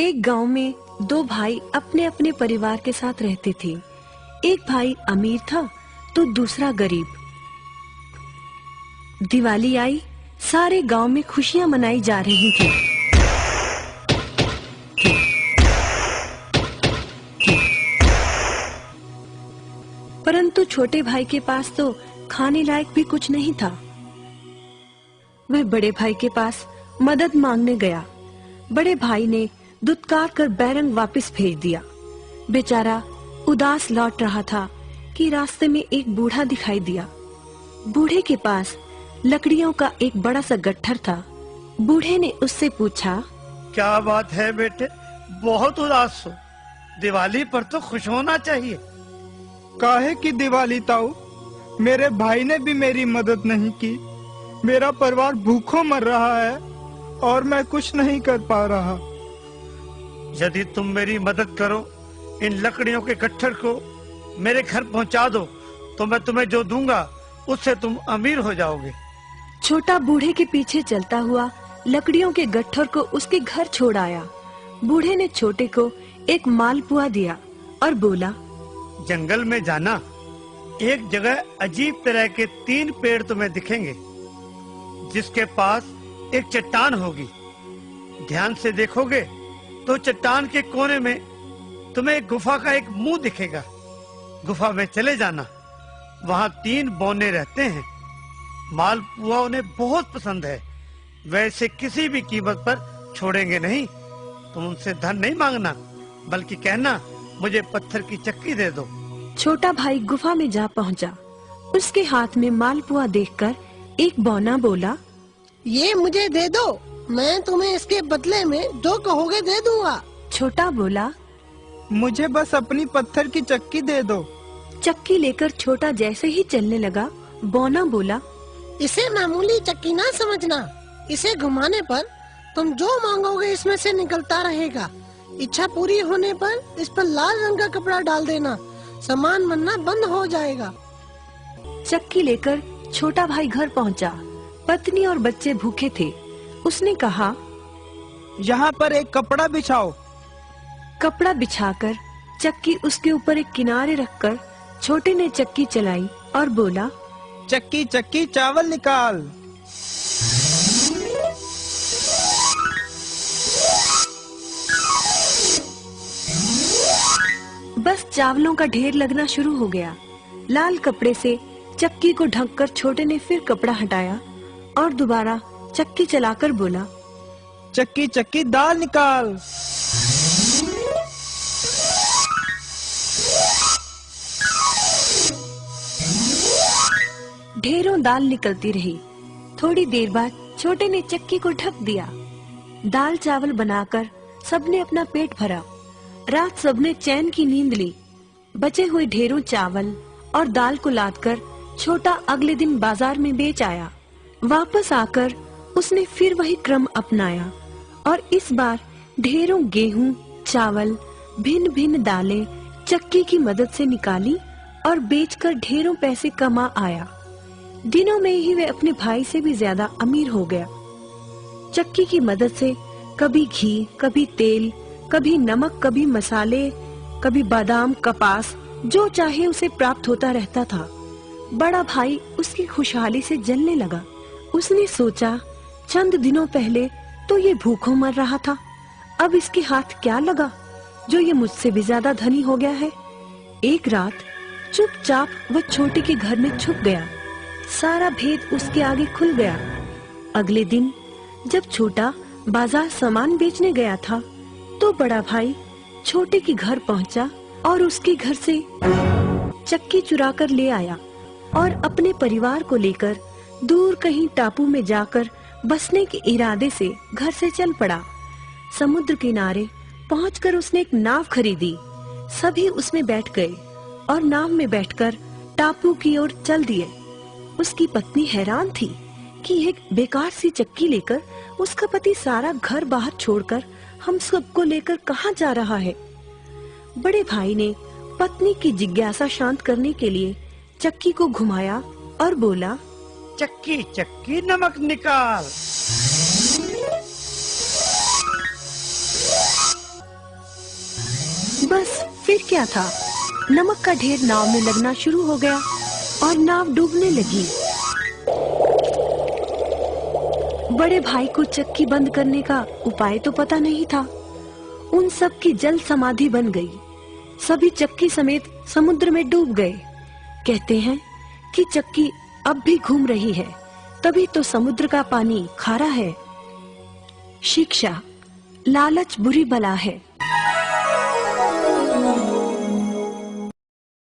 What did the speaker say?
एक गांव में दो भाई अपने अपने परिवार के साथ रहते थे। एक भाई अमीर था तो दूसरा गरीब। दिवाली आई, सारे गांव में खुशियां मनाई जा रही थी। परंतु छोटे भाई के पास तो खाने लायक भी कुछ नहीं था। वह बड़े भाई के पास मदद मांगने गया। बड़े भाई ने दुत्कार कर बैरंग वापस भेज दिया। बेचारा उदास लौट रहा था कि रास्ते में एक बूढ़ा दिखाई दिया। बूढ़े के पास लकड़ियों का एक बड़ा सा गट्ठर था। बूढ़े ने उससे पूछा, क्या बात है बेटे, बहुत उदास हो? दिवाली पर तो खुश होना चाहिए। काहे की दिवाली ताऊ, मेरे भाई ने भी मेरी मदद नहीं की। मेरा परिवार भूखों मर रहा है और मैं कुछ नहीं कर पा रहा। यदि तुम मेरी मदद करो, इन लकड़ियों के गट्ठर को मेरे घर पहुंचा दो, तो मैं तुम्हें जो दूंगा उससे तुम अमीर हो जाओगे। छोटा बूढ़े के पीछे चलता हुआ लकड़ियों के गट्ठर को उसके घर छोड़ आया। बूढ़े ने छोटे को एक मालपुआ दिया और बोला, जंगल में जाना, एक जगह अजीब तरह के 3 पेड़ तुम्हें दिखेंगे, जिसके पास एक चट्टान होगी। ध्यान से देखोगे तो चट्टान के कोने में तुम्हें एक गुफा का एक मुंह दिखेगा। गुफा में चले जाना, वहाँ 3 बौने रहते हैं। मालपुआ उन्हें बहुत पसंद है, वैसे किसी भी कीमत पर छोड़ेंगे नहीं। तुम उनसे धन नहीं मांगना, बल्कि कहना मुझे पत्थर की चक्की दे दो। छोटा भाई गुफा में जा पहुंचा। उसके हाथ में मालपुआ देखकर एक बौना बोला, ये मुझे दे दो, मैं तुम्हें इसके बदले में जो कहोगे दे दूंगा। छोटा बोला, मुझे बस अपनी पत्थर की चक्की दे दो। चक्की लेकर छोटा जैसे ही चलने लगा, बौना बोला, इसे मामूली चक्की ना समझना। इसे घुमाने पर तुम जो मांगोगे इसमें से निकलता रहेगा। इच्छा पूरी होने पर इस पर लाल रंग का कपड़ा डाल देना, सामान बनना बंद हो जाएगा। चक्की लेकर छोटा भाई घर पहुंचा। पत्नी और बच्चे भूखे थे। उसने कहा, यहाँ पर एक कपड़ा बिछाओ। कपड़ा बिछाकर चक्की उसके ऊपर एक किनारे रखकर छोटे ने चक्की चलाई और बोला, चक्की चक्की चावल निकाल। बस चावलों का ढेर लगना शुरू हो गया। लाल कपड़े से चक्की को ढककर छोटे ने फिर कपड़ा हटाया और दोबारा चक्की चलाकर बोला, चक्की चक्की दाल निकाल। ढेरों दाल निकलती रही। थोड़ी देर बाद छोटे ने चक्की को ढक दिया। दाल चावल बनाकर सबने अपना पेट भरा। रात सबने चैन की नींद ली। बचे हुए ढेरों चावल और दाल को लादकर छोटा अगले दिन बाजार में बेच आया। वापस आकर उसने फिर वही क्रम अपनाया और इस बार ढेरों गेहूं, चावल, भिन्न भिन्न दालें चक्की की मदद से निकाली और बेचकर ढेरों पैसे कमा आया। दिनों में ही वह अपने भाई से भी ज्यादा अमीर हो गया। चक्की की मदद से कभी घी, कभी तेल, कभी नमक, कभी मसाले, कभी बादाम, कपास, जो चाहे उसे प्राप्त होता रहता था। बड़ा भाई उसकी खुशहाली से जलने लगा। उसने सोचा, चंद दिनों पहले तो ये भूखों मर रहा था, अब इसके हाथ क्या लगा जो ये मुझसे भी ज्यादा धनी हो गया है। एक रात चुपचाप वह छोटे के घर में छुप गया। सारा भेद उसके आगे खुल गया। अगले दिन जब छोटा बाजार सामान बेचने गया था, तो बड़ा भाई छोटे के घर पहुंचा और उसके घर से चक्की चुरा कर ले आया और अपने परिवार को लेकर दूर कहीं टापू में जाकर बसने के इरादे से घर से चल पड़ा। समुद्र किनारे पहुंचकर उसने एक नाव खरीदी। सभी उसमें बैठ गए और नाव में बैठकर टापू की ओर चल दिए। उसकी पत्नी हैरान थी कि एक बेकार सी चक्की लेकर उसका पति सारा घर बाहर छोड़कर हम सबको लेकर कहाँ जा रहा है। बड़े भाई ने पत्नी की जिज्ञासा शांत करने के लिए चक्की को घुमाया और बोला, चक्की चक्की नमक निकाल। बस फिर क्या था, नमक का ढेर नाव में लगना शुरू हो गया और नाव डूबने लगी। बड़े भाई को चक्की बंद करने का उपाय तो पता नहीं था। उन सब की जल समाधि बन गई। सभी चक्की समेत समुद्र में डूब गए। कहते हैं कि चक्की अब भी घूम रही है, तभी तो समुद्र का पानी खारा है। शिक्षा, लालच बुरी बला है।